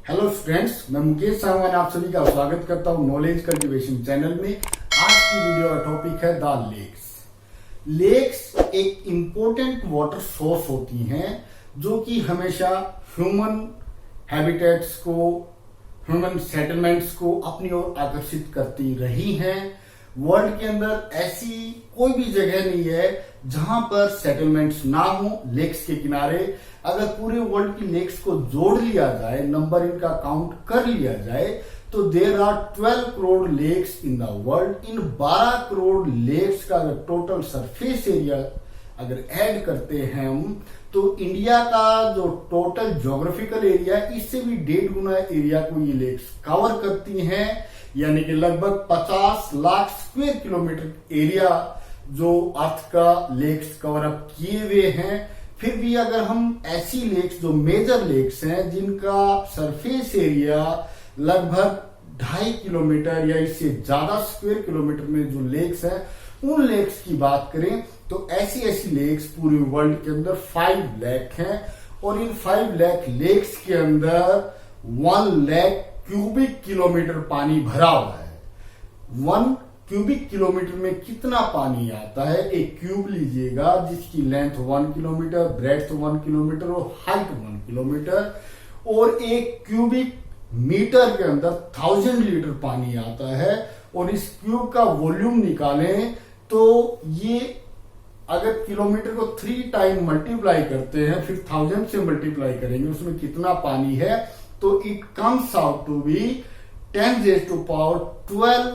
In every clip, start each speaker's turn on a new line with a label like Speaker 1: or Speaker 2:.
Speaker 1: Hello students, मैं मुकेश साहवान आप सभी का स्वागत करता हूं नॉलेज कल्टीवेशन चैनल में। आज की वीडियो का टॉपिक है द लेक्स। लेक्स एक इम्पोर्टेंट वाटर सोर्स होती हैं जो कि हमेशा ह्यूमन हैबिटेट्स को, ह्यूमन सेटलमेंट्स को अपनी ओर आकर्षित करती रही हैं। वर्ल्ड के अंदर ऐसी कोई भी जगह नहीं है जहां पर सेटलमेंट्स ना हो लेक्स के किनारे। अगर पूरे वर्ल्ड की लेक्स को जोड़ लिया जाए, नंबर इनका काउंट कर लिया जाए, तो there are 12 crore lakes in the world. इन 12 करोड़ लेक्स का अगर टोटल सरफेस एरिया अगर ऐड करते हैं हम, तो इंडिया का जो टोटल ज्योग्राफिकल एरिया है इससे भी 1.5 गुना एरिया को ये लेक्स कवर करती हैं। यानी कि लगभग 50 लाख स्क्वायर किलोमीटर एरिया जो अर्थ का लेक्स कवर अप किए हुए हैं। फिर भी अगर हम ऐसी लेक्स जो मेजर लेक्स हैं जिनका सरफेस एरिया लगभग 2.5 किलोमीटर या इससे ज्यादा स्क्वायर किलोमीटर में जो लेक्स हैं, उन लेक्स की बात करें तो ऐसी ऐसी लेक्स पूरे वर्ल्ड के अंदर 5 लाख हैं। और इन 5 लाख लेक्स के अंदर 1 लाख क्यूबिक किलोमीटर पानी भरा हुआ है। 1 क्यूबिक किलोमीटर में कितना पानी आता है? एक क्यूब लीजिएगा जिसकी लेंथ 1 किलोमीटर, ब्रेड्थ 1 किलोमीटर और हाइट 1 किलोमीटर, और एक क्यूबिक मीटर के अंदर 1000 लीटर पानी आता है। और इस क्यूब का वॉल्यूम निकालें तो ये अगर किलोमीटर को 3 टाइम मल्टीप्लाई करते हैं, फिर 1000 से मल्टीप्लाई करेंगे उसमें कितना पानी है, तो it comes out to be 10⁻12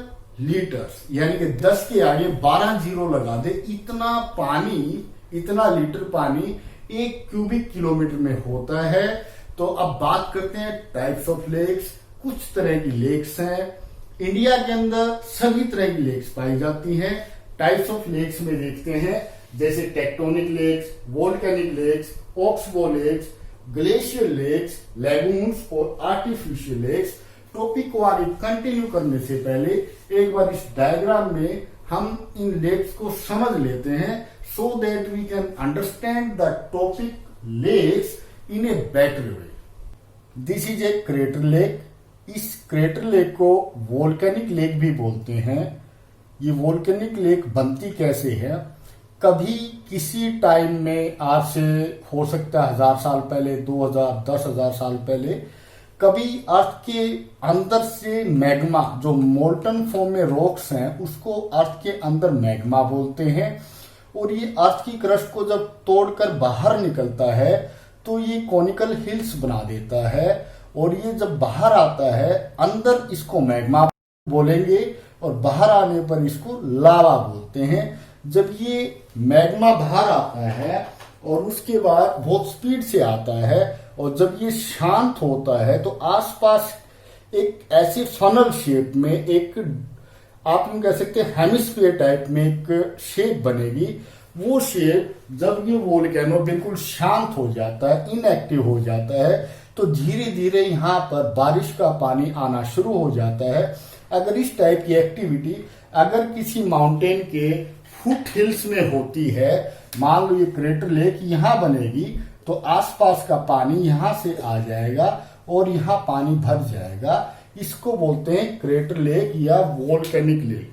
Speaker 1: litres. यानी कि 10 के आगे 12 जीरो लगा दे, इतना पानी, इतना लीटर पानी 1 क्यूबिक किलोमीटर में होता है। तो अब बात करते हैं टाइप्स ऑफ लेक्स। कुछ तरह की लेक्स हैं। इंडिया के अंदर सभी तरह की लेक्स पाई जाती हैं। टाइप्स ऑफ लेक्स में देखते हैं जैसे tectonic lakes, volcanic lakes, oxbow lakes, glacier lakes, lagoons और आर्टिफिशियल लेक्स। टॉपिक को आगे कंटिन्यू करने से पहले एक बार इस डायग्राम में हम इन लेक्स को समझ लेते हैं, so that we can understand the topic lakes in a better way. This is a crater lake. इस क्रेटर लेक को वोल्केनिक लेक भी बोलते हैं। ये वोल्केनिक लेक बनती कैसे है? कभी किसी टाइम में, आज से हो सकता है 1000 साल पहले, 2000, 10,000 साल पहले, कभी अर्थ के अंदर से मैग्मा, जो मोल्टन फॉर्म में रॉक्स हैं, उसको अर्थ के अंदर मैग्मा बोलते हैं। और ये अर्थ की क्रस्ट को जब तोड़कर बाहर निकलता है तो ये कॉनिकल हिल्स बना देता है। और ये जब बाहर आता है, अंदर इसको मैग्मा बोलेंगे और बाहर आने पर इसको लावा बोलते हैं। जब ये मैग्मा बाहर आता है और उसके बाद बहुत स्पीड से आता है, और जब ये शांत होता है तो आसपास एक ऐसे फनल शेप में, एक आप यूं कह सकते हैं हेमिस्फीयर टाइप में एक शेप बनेगी। वो शेप जब ये वोल्केनो बिल्कुल शांत हो जाता है, इनएक्टिव हो जाता है, तो धीरे धीरे यहाँ पर बारिश का पानी आना शुरू हो जाता है। अगर इस टाइप की एक्टिविटी अगर किसी माउंटेन के फुट हिल्स में होती है, मान लो ये क्रेटर लेक यहाँ बनेगी, तो आसपास का पानी यहां से आ जाएगा और यहाँ पानी भर जाएगा। इसको बोलते हैं क्रेटर लेक या वोल्केनिक लेक।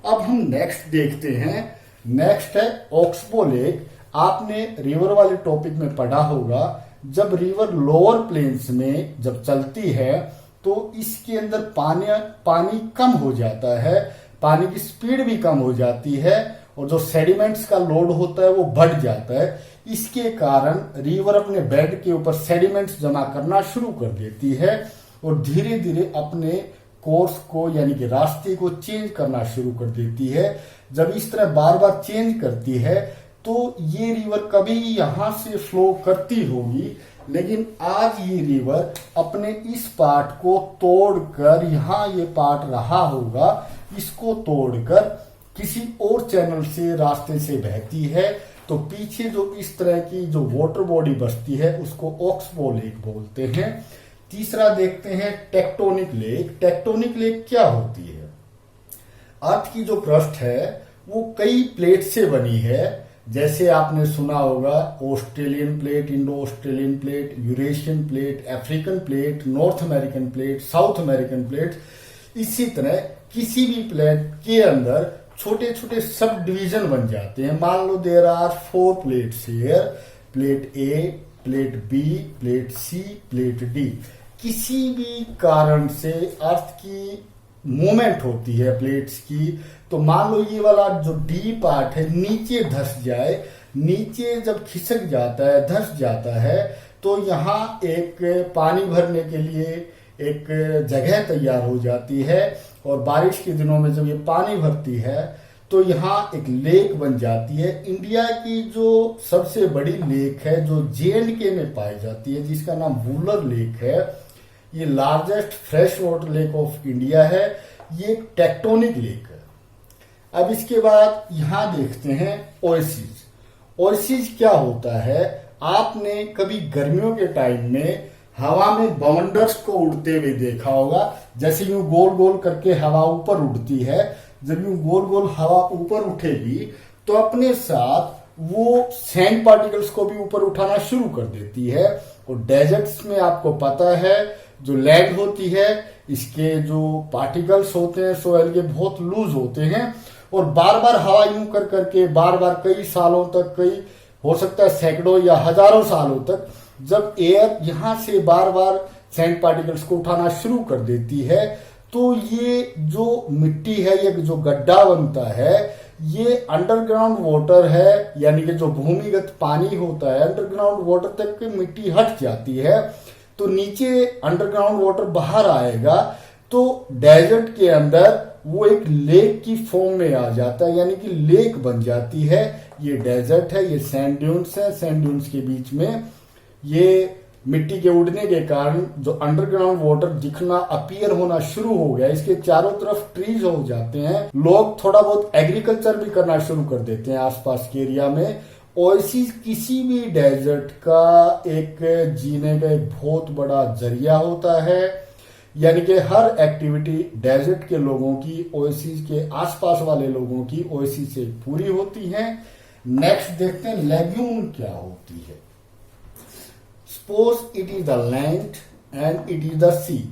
Speaker 1: अब हम नेक्स्ट देखते हैं। नेक्स्ट है ऑक्सबो लेक। आपने रिवर वाले टॉपिक में पढ़ा होगा, जब रिवर लोअर प्लेन्स में जब चलती है तो इसके अंदर पानी कम हो जाता है, पानी की स्पीड भी कम हो जाती है, और जो सेडिमेंट्स का लोड होता है वो बढ़ जाता है। इसके कारण रिवर अपने बेड के ऊपर सेडिमेंट्स जमा करना शुरू कर देती है और धीरे धीरे अपने कोर्स को, यानी कि रास्ते को चेंज करना शुरू कर देती है। जब इस तरह बार बार चेंज करती है तो ये रिवर कभी यहां से फ्लो करती होगी, लेकिन आज ये रिवर अपने इस पार्ट को तोड़कर, यहां ये पार्ट रहा होगा, इसको तोड़कर किसी और चैनल से, रास्ते से बहती है। तो पीछे जो इस तरह की जो वाटर बॉडी बसती है उसको ऑक्सबो लेक बोलते हैं। तीसरा देखते हैं टेक्टोनिक लेक। टेक्टोनिक लेक क्या होती है? अर्थ की जो क्रस्ट है वो कई प्लेट से बनी है। जैसे आपने सुना होगा Australian plate, Indo Australian plate, Eurasian plate, African plate, north American plate, south American plate. इसी तरह किसी भी प्लेट के अंदर छोटे छोटे सब डिवीजन बन जाते हैं। मान लो there are 4 plates here, plate A, plate B, plate C, plate D. किसी भी कारण से अर्थ की मूवमेंट होती है प्लेट्स की, तो मान लो ये वाला जो डी पार्ट है नीचे धस जाए, नीचे जब खिसक जाता है, धस जाता है, तो यहाँ एक पानी भरने के लिए एक जगह तैयार हो जाती है। और बारिश के दिनों में जब ये पानी भरती है तो यहाँ एक लेक बन जाती है। इंडिया की जो सबसे बड़ी लेक है जो J&K में पाई जाती है, जिसका नाम वुलर लेक है, ये largest fresh water lake of India है। ये एक टेक्टोनिक लेक है। अब इसके बाद यहाँ देखते हैं ओएसिस। ओएसिस क्या होता है? आपने कभी गर्मियों के टाइम में हवा में बवंडर्स को उड़ते हुए देखा होगा। जैसे यूं गोल गोल करके हवा ऊपर उड़ती है, जब यूं गोल गोल हवा ऊपर उठेगी तो अपने साथ वो सैंड पार्टिकल्स को भी ऊपर उठाना शुरू कर देती है। और डेजर्ट्स में आपको पता है जो लैंड होती है, इसके जो पार्टिकल्स होते हैं सोयल के बहुत लूज होते हैं, और बार बार हवा यूं कर करके बार बार कई सालों तक, कई हो सकता है सैकड़ों या हजारों सालों तक, जब एयर यहां से बार बार सैंड पार्टिकल्स को उठाना शुरू कर देती है, तो ये जो मिट्टी है, ये जो गड्ढा बनता है, ये अंडरग्राउंड वाटर है, यानी कि जो भूमिगत पानी होता है, अंडरग्राउंड वाटर तक की मिट्टी हट जाती है, तो नीचे अंडरग्राउंड वाटर बाहर आएगा, तो डेजर्ट के अंदर वो एक लेक की फॉर्म में आ जाता है, यानी कि लेक बन जाती है। ये डेजर्ट है, ये सैंड ड्यून्स है। सैंड ड्यून्स के बीच में ये मिट्टी के उड़ने के कारण जो अंडरग्राउंड वाटर दिखना, अपीयर होना शुरू हो गया, इसके चारों तरफ ट्रीज हो जाते हैं। लोग थोड़ा बहुत एग्रीकल्चर भी करना शुरू कर देते हैं आसपास के एरिया में। ओएसिस किसी भी डेजर्ट का एक जीने का एक बहुत बड़ा जरिया होता है, यानी कि हर एक्टिविटी डेजर्ट के लोगों की, ओएसिस के आसपास वाले लोगों की ओएसिस से पूरी होती है। नेक्स्ट देखते हैं लेग्यून क्या होती है। Suppose it is the land and it is the sea,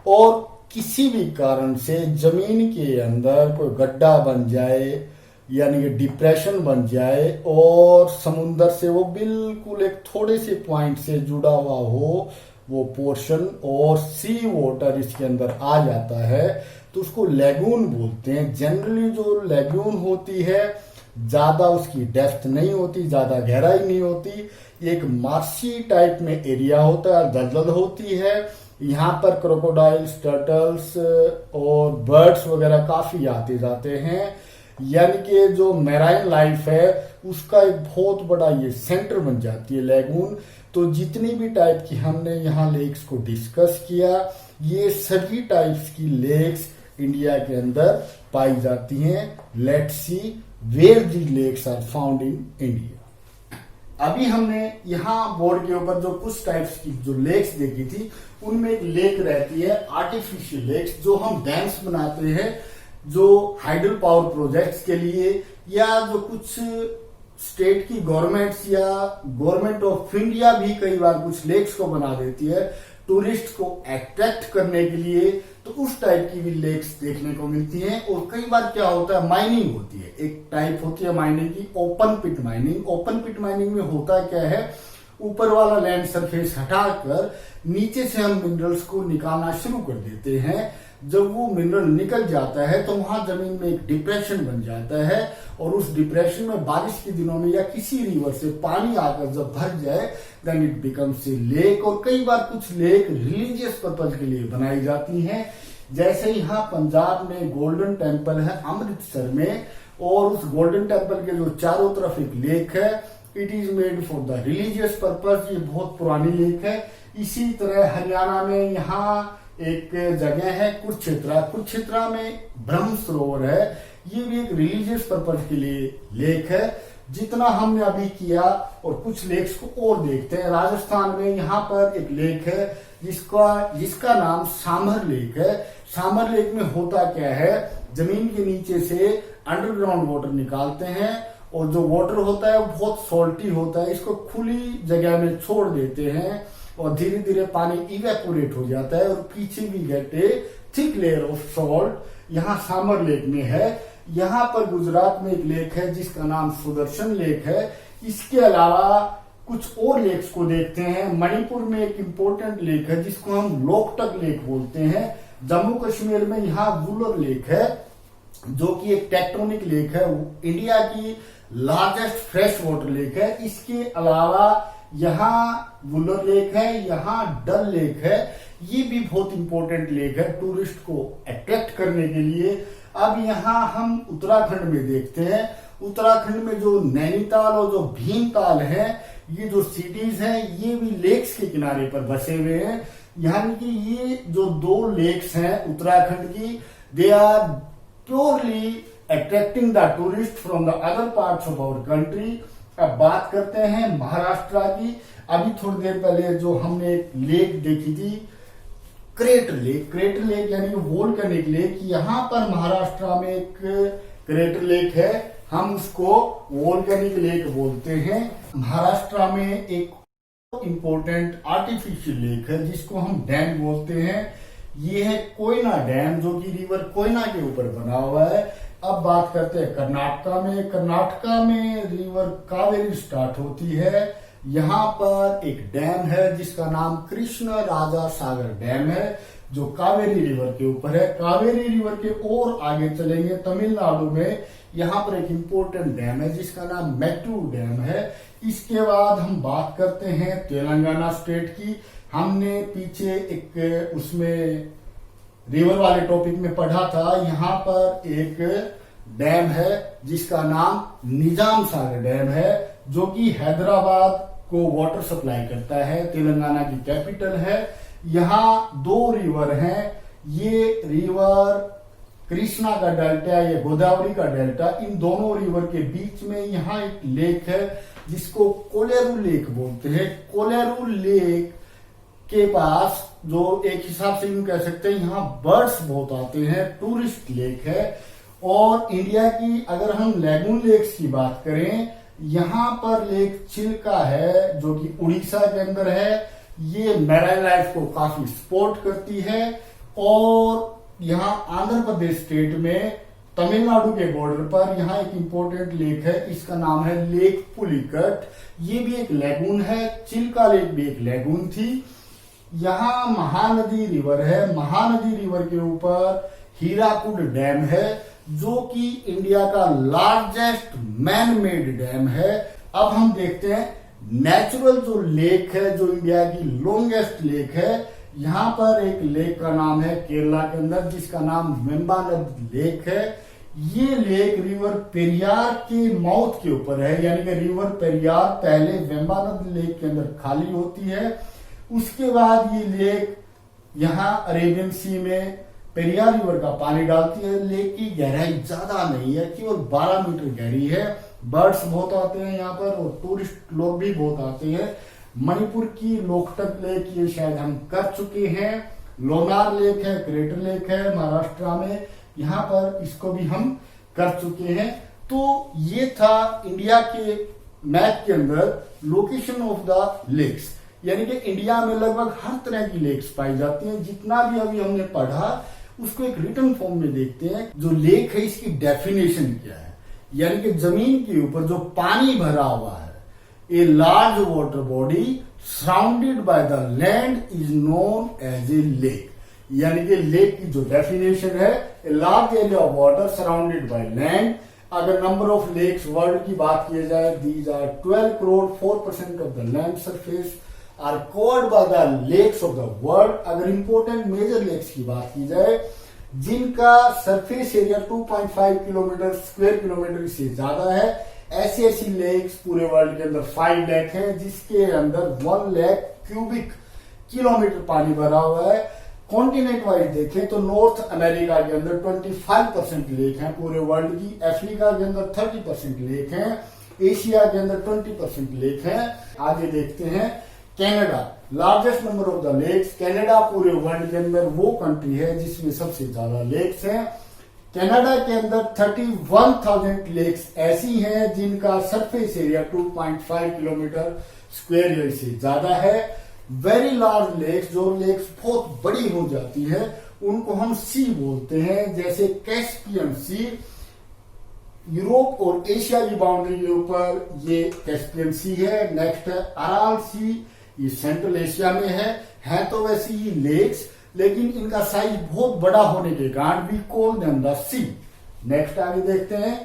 Speaker 1: और किसी भी कारण से जमीन के अंदर कोई गड्ढा बन जाए, यानी कि डिप्रेशन बन जाए, और समुंदर से वो बिल्कुल एक थोड़े से पॉइंट से जुड़ा हुआ हो वो पोर्शन, और सी वाटर इसके अंदर आ जाता है, तो उसको लेगून बोलते हैं। जनरली जो लेगून होती है ज्यादा उसकी डेप्थ नहीं होती, ज्यादा गहराई नहीं होती, एक मार्शी टाइप में एरिया होता है, दलदल होती है। यहाँ पर क्रोकोडाइल्स, टर्टल्स और बर्ड्स वगैरह काफी आते जाते हैं, यानी कि जो मैराइन लाइफ है उसका एक बहुत बड़ा ये सेंटर बन जाती है लेगून। तो जितनी भी टाइप की हमने यहाँ लेक्स को डिस्कस किया, ये सभी टाइप्स की लेक्स इंडिया के अंदर पाई जाती हैं। Let's see where the lakes are found in India. अभी हमने यहाँ बोर्ड के ऊपर जो कुछ टाइप्स की जो लेक्स देखी थी, उनमें एक लेक रहती है आर्टिफिशियल लेक्स, जो हम डैम्स बनाते हैं, जो हाइडल पावर प्रोजेक्ट्स के लिए, या जो कुछ स्टेट की गवर्नमेंट्स या गवर्नमेंट ऑफ इंडिया भी कई बार कुछ लेक्स को बना देती है टूरिस्ट को अट्रैक्ट करने के लिए, तो उस टाइप की भी लेक्स देखने को मिलती हैं। और कई बार क्या होता है, माइनिंग होती है। एक टाइप होती है माइनिंग की, ओपन पिट माइनिंग। ओपन पिट माइनिंग में होता क्या है, ऊपर वाला लैंड सरफेस हटाकर नीचे से हम मिनरल्स को निकालना शुरू कर देते हैं। जब वो मिनरल निकल जाता है तो वहां जमीन में एक डिप्रेशन बन जाता है, और उस डिप्रेशन में बारिश के दिनों में या किसी रिवर से पानी आकर जब भर जाए, then it becomes a lake. और कई बार कुछ लेक रिलीजियस पर्पज के लिए बनाई जाती हैं, जैसे यहाँ पंजाब में गोल्डन टेम्पल है अमृतसर में, और उस गोल्डन टेम्पल के जो चारों तरफ एक लेक है, it is made for the religious purpose. ये बहुत पुरानी लेक है। इसी तरह हरियाणा में यहाँ एक जगह है कुरुक्षेत्रा, कुरुक्षेत्रा में ब्रह्म सरोवर है, ये भी एक रिलीजियस पर्पज के लिए लेक है। जितना हमने अभी किया, और कुछ लेक्स को और देखते हैं। राजस्थान में यहाँ पर एक लेक है जिसका नाम सामर लेक है। सामर लेक में होता क्या है, जमीन के नीचे से अंडरग्राउंड वाटर निकालते हैं और जो वाटर होता है वो बहुत सॉल्टी होता है, इसको खुली जगह में छोड़ देते हैं और धीरे धीरे पानी इवेपोरेट हो जाता है और पीछे भी gate A thick layer of salt. यहाँ सामर लेक में है। यहाँ पर गुजरात में एक लेक है जिसका नाम सुदर्शन लेक है। इसके अलावा कुछ और लेक्स को देखते हैं। मणिपुर में एक इम्पोर्टेंट लेक है जिसको हम लोकटक लेक बोलते हैं। जम्मू कश्मीर में यहाँ वुलर लेक है जो कि एक टेक्टोनिक लेक है, इंडिया की लार्जेस्ट फ्रेश वाटर लेक है। इसके अलावा यहाँ वुलर लेक है, यहाँ डल लेक है, ये भी बहुत इंपॉर्टेंट लेक है टूरिस्ट को अट्रैक्ट करने के लिए। अब यहाँ हम उत्तराखंड में देखते हैं। उत्तराखंड में जो नैनीताल और जो भीमताल है, ये जो सिटीज हैं ये भी लेक्स के किनारे पर बसे हुए हैं। यानी कि ये जो दो लेक्स हैं उत्तराखंड की, they are purely attracting the tourist from the other parts of our country. अब बात करते हैं महाराष्ट्र की। अभी थोड़ी देर पहले जो हमने एक लेक देखी थी, क्रेटर लेक यानी कि वोल्केनिक लेक, यहाँ पर महाराष्ट्र में एक क्रेटर लेक है, हम उसको वोल्केनिक लेक बोलते हैं। महाराष्ट्र में एक इम्पोर्टेंट आर्टिफिशियल लेक है जिसको हम डैम बोलते हैं। ये है कोयना डैम जो कि रिवर कोयना के ऊपर बना हुआ है। अब बात करते हैं कर्नाटका में। कर्नाटका में रिवर कावेरी स्टार्ट होती है। यहाँ पर एक डैम है जिसका नाम कृष्ण राजा सागर डैम है जो कावेरी रिवर के ऊपर है। कावेरी रिवर के और आगे चलेंगे तमिलनाडु में, यहाँ पर एक इम्पोर्टेंट डैम है जिसका नाम मैट्टूर डैम है। इसके बाद हम बात करते हैं तेलंगाना स्टेट की। हमने पीछे एक उसमें रिवर वाले टॉपिक में पढ़ा था, यहाँ पर एक डैम है जिसका नाम निजाम सागर डैम है जो कि हैदराबाद को वाटर सप्लाई करता है, तेलंगाना की कैपिटल है। यहाँ दो रिवर हैं, ये रिवर कृष्णा का डेल्टा या गोदावरी का डेल्टा, इन दोनों रिवर के बीच में यहाँ एक लेक है जिसको कोलेरू लेक बोलते हैं। कोलेरू लेक के पास जो एक हिसाब से यूं कह सकते हैं यहाँ बर्ड्स बहुत आते हैं, टूरिस्ट लेक है। और इंडिया की अगर हम लैगून लेक्स की बात करें, यहाँ पर लेक चिल्का है जो कि उड़ीसा के अंदर है। ये मैराइन लाइफ को काफी सपोर्ट करती है। और यहाँ आंध्र प्रदेश स्टेट में तमिलनाडु के बॉर्डर पर यहाँ एक इम्पोर्टेंट लेक है, इसका नाम है लेक पुलिकट। ये भी एक लैगून है। चिल्का लेक भी एक लैगून थी। यहाँ महानदी रिवर है। महानदी रिवर के ऊपर हीराकुड डैम है जो कि इंडिया का लार्जेस्ट मैन मेड डैम है। अब हम देखते हैं नेचुरल जो लेक है, जो इंडिया की लॉन्गेस्ट लेक है। यहाँ पर एक लेक का नाम है केरला के अंदर जिसका नाम वेम्बानद लेक है। ये लेक रिवर पेरियार के माउथ के ऊपर है, यानी कि रिवर पेरियार पहले वेम्बानद लेक के अंदर खाली होती है, उसके बाद ये लेक यहाँ अरेबियन सी में पेरियार रिवर का पानी डालती है। लेक की गहराई ज्यादा नहीं है, केवल 12 मीटर गहरी है। बर्ड्स बहुत आते हैं यहाँ पर और टूरिस्ट लोग भी बहुत आते हैं। मणिपुर की लोकटक लेक ये शायद हम कर चुके हैं। लोनार लेक है, क्रेटर लेक है महाराष्ट्र में, यहाँ पर इसको भी हम कर चुके हैं। तो ये था इंडिया के मैप के अंदर लोकेशन ऑफ द लेक्स, यानी कि इंडिया में लगभग हर तरह की लेक्स पाई जाती हैं। जितना भी अभी हमने पढ़ा उसको एक रिटन फॉर्म में देखते हैं। जो लेक है इसकी डेफिनेशन क्या है, यानी कि जमीन के ऊपर जो पानी भरा हुआ है, a large water body surrounded by the land is known as a lake. यानी कि लेक की जो डेफिनेशन है, a large area of water surrounded by land. अगर नंबर ऑफ लेक्स वर्ल्ड की बात की जाए, these are 12 crore 4% of the land surface are covered by the lakes of the world. अगर इंपोर्टेंट मेजर लेक्स की बात की जाए जिनका सरफेस एरिया 2.5 स्क्वायर किलोमीटर से ज्यादा है, ऐसी लेक्स पूरे वर्ल्ड के अंदर 5 लाख है, जिसके अंदर 1 लाख क्यूबिक किलोमीटर पानी भरा हुआ है। कॉन्टिनेंट वाइज देखें तो नॉर्थ अमेरिका के अंदर 25% लेक हैं पूरे वर्ल्ड की, अफ्रीका के अंदर 30% लेक हैं, एशिया के अंदर 20% लेक हैं। आगे देखते हैं Canada, largest number of the lakes. Canada पूरे वर्ल्ड के अंदर वो कंट्री है जिसमें सबसे ज्यादा लेक्स हैं। कनाडा के अंदर 31,000 लेक्स ऐसी हैं जिनका सरफेस एरिया 2.5 किलोमीटर स्क्वायर से ज्यादा है। वेरी लार्ज लेक्स, जो लेक्स बहुत बड़ी हो जाती है, उनको हम सी बोलते हैं, जैसे कैस्पियन सी। यूरोप और एशिया की बाउंड्री के ऊपर ये कैस्पियन सी है। नेक्स्ट है अराल सी, ये सेंट्रल एशिया में है तो वैसे ही लेक्स, लेकिन इनका साइज बहुत बड़ा होने के कारण we call them the sea. Next आगे देखते हैं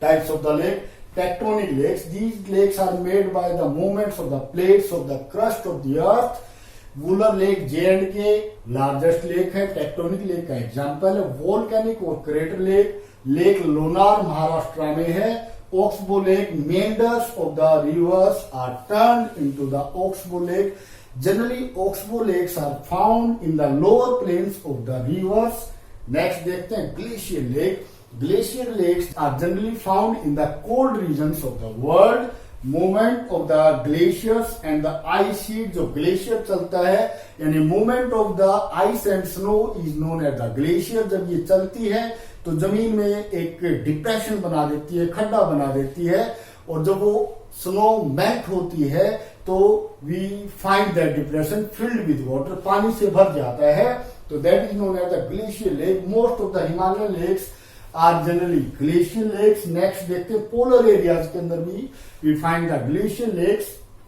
Speaker 1: types of the lake. Tectonic lakes, these lakes are made by the movements of the plates of the crust of the earth. Wular lake J&K largest lake है, tectonic lake का example है। Volcanic और crater lake, lake Lonar Maharashtra में है। Oxbow lake, meanders of the rivers are turned into the oxbow lake. Generally oxbow lakes are found in the lower plains of the rivers. Next देखते हैं glacier lake. Glacier lakes are generally found in the cold regions of the world. Movement of the glaciers and the ice sheet, जो glacier चलता है यानी movement of the ice and snow is known as the glacier. जब ये चलती है तो जमीन में एक डिप्रेशन बना देती है, खड्डा बना देती है, और जब वो स्नो मेल्ट होती है तो we find that depression filled with water, पानी से भर जाता है, तो that is known as the glacier lake. Most of the Himalayan lakes are generally glacier lakes. Next देखते हैं पोलर एरियाज के अंदर भी we find the glacier lakes.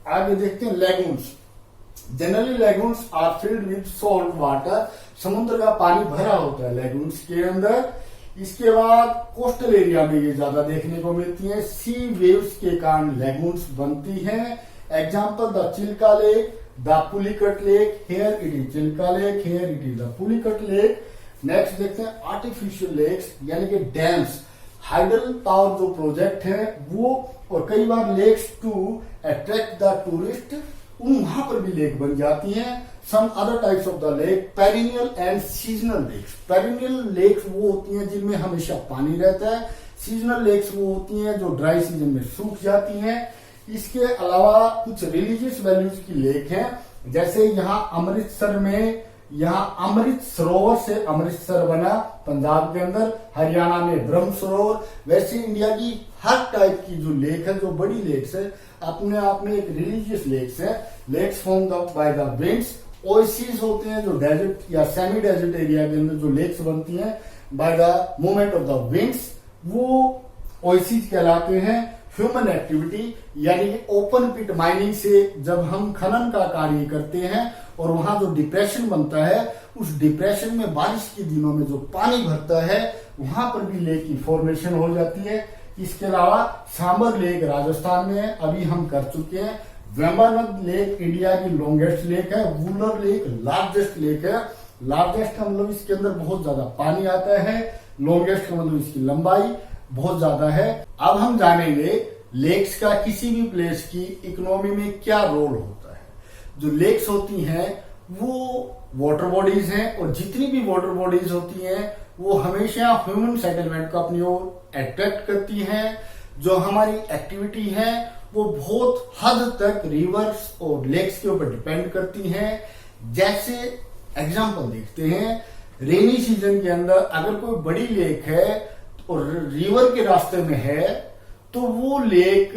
Speaker 1: आगे देखते हैं lagoons. Generally lagoons are filled with salt water, समुद्र का पानी भरा होता है लेगून्स के अंदर। इसके बाद कोस्टल एरिया में ये ज्यादा देखने को मिलती है। सी वेव्स के कारण लेगून्स बनती हैं। Example the Chilka lake, the Pulicat lake, here it is Chilka lake, here it is the Pulicat lake. Next देखते हैं आर्टिफिशियल लेक्स यानी कि डैम्स, हाइडल पावर जो प्रोजेक्ट है वो, और कई बार lakes to attract the tourist, वहां पर भी लेक बन जाती हैं। Some other types of the lake, perennial and seasonal lakes. Perennial lakes वो होती हैं जिनमें हमेशा पानी रहता है। सीजनल लेक्स वो होती हैं जो ड्राई सीजन में सूख जाती हैं। इसके अलावा कुछ रिलीजियस वैल्यूज की लेक हैं, जैसे यहाँ अमृतसर में, यहाँ अमृत सरोवर से अमृतसर बना पंजाब के अंदर, हरियाणा में ब्रह्म सरोवर। वैसे इंडिया की हर टाइप की जो लेक है, जो बड़ी लेक्स है, अपने आप में एक रिलीजियस लेक्स है। Lakes formed by the winds. Oasis होते हैं जो डेजर्ट या सेमी डेजर्ट एरिया के अंदर जो लेक्स बनती हैं by the movement of the winds, वो ओएसिस कहलाते हैं। ह्यूमन एक्टिविटी यानी कि ओपन पिट माइनिंग से जब हम खनन का कार्य करते हैं और वहां जो डिप्रेशन बनता है, उस डिप्रेशन में बारिश के दिनों में जो पानी भरता है, वहां पर भी लेक की फॉर्मेशन हो जाती है। इसके अलावा सांबर लेक राजस्थान में है, अभी हम कर चुके हैं। वेम्बानद लेक इंडिया की लॉन्गेस्ट लेक है। वुलर लेक लार्जेस्ट लेक है। लार्जेस्ट का मतलब इसके अंदर बहुत ज्यादा पानी आता है, लॉन्गेस्ट का मतलब इसकी लंबाई बहुत ज्यादा है। अब हम जानेंगे लेक्स का किसी भी प्लेस की इकोनॉमी में क्या रोल होता है। जो लेक्स होती हैं वो वाटर बॉडीज हैं, और जितनी भी वाटर बॉडीज होती हैं वो हमेशा ह्यूमन सेटलमेंट को अपनी ओर अट्रैक्ट करती हैं। जो हमारी एक्टिविटी है वो बहुत हद तक रिवर्स और लेक्स के ऊपर डिपेंड करती हैं। जैसे एग्जांपल देखते हैं, रेनी सीजन के अंदर अगर कोई बड़ी लेक है और रिवर के रास्ते में है तो वो लेक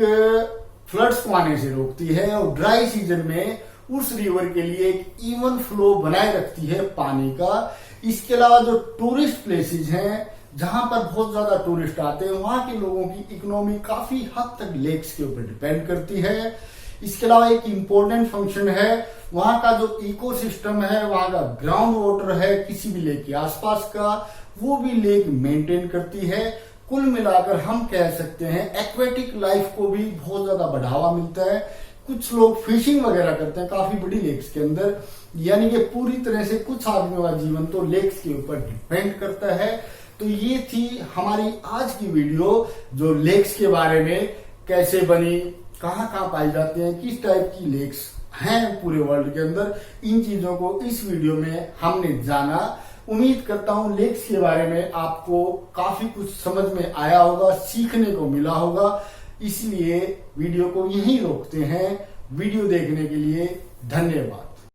Speaker 1: फ्लड्स को आने से रोकती है, और ड्राई सीजन में उस रिवर के लिए एक इवन फ्लो बनाए रखती है पानी का। इसके अलावा जो टूरिस्ट प्लेसेस हैं जहां पर बहुत ज्यादा टूरिस्ट आते हैं, वहां के लोगों की इकोनॉमी काफी हद तक लेक्स के ऊपर डिपेंड करती है। इसके अलावा एक इम्पोर्टेंट फंक्शन है वहां का जो इकोसिस्टम है, वहां का ग्राउंड वाटर है किसी भी लेक के आसपास का, वो भी लेक मेंटेन करती है। कुल मिलाकर हम कह सकते हैं एक्वेटिक लाइफ को भी बहुत ज्यादा बढ़ावा मिलता है। कुछ लोग फिशिंग वगैरह करते हैं काफी बड़ी लेक्स के अंदर, यानी कि पूरी तरह से कुछ आदमियों का जीवन तो लेक्स के ऊपर डिपेंड करता है। तो ये थी हमारी आज की वीडियो, जो लेक्स के बारे में कैसे बनी, कहाँ कहाँ पाई जाते हैं, किस टाइप की लेक्स हैं पूरे वर्ल्ड के अंदर, इन चीजों को इस वीडियो में हमने जाना। उम्मीद करता हूं लेक्स के बारे में आपको काफी कुछ समझ में आया होगा, सीखने को मिला होगा। इसलिए वीडियो को यहीं रोकते हैं। वीडियो देखने के लिए धन्यवाद।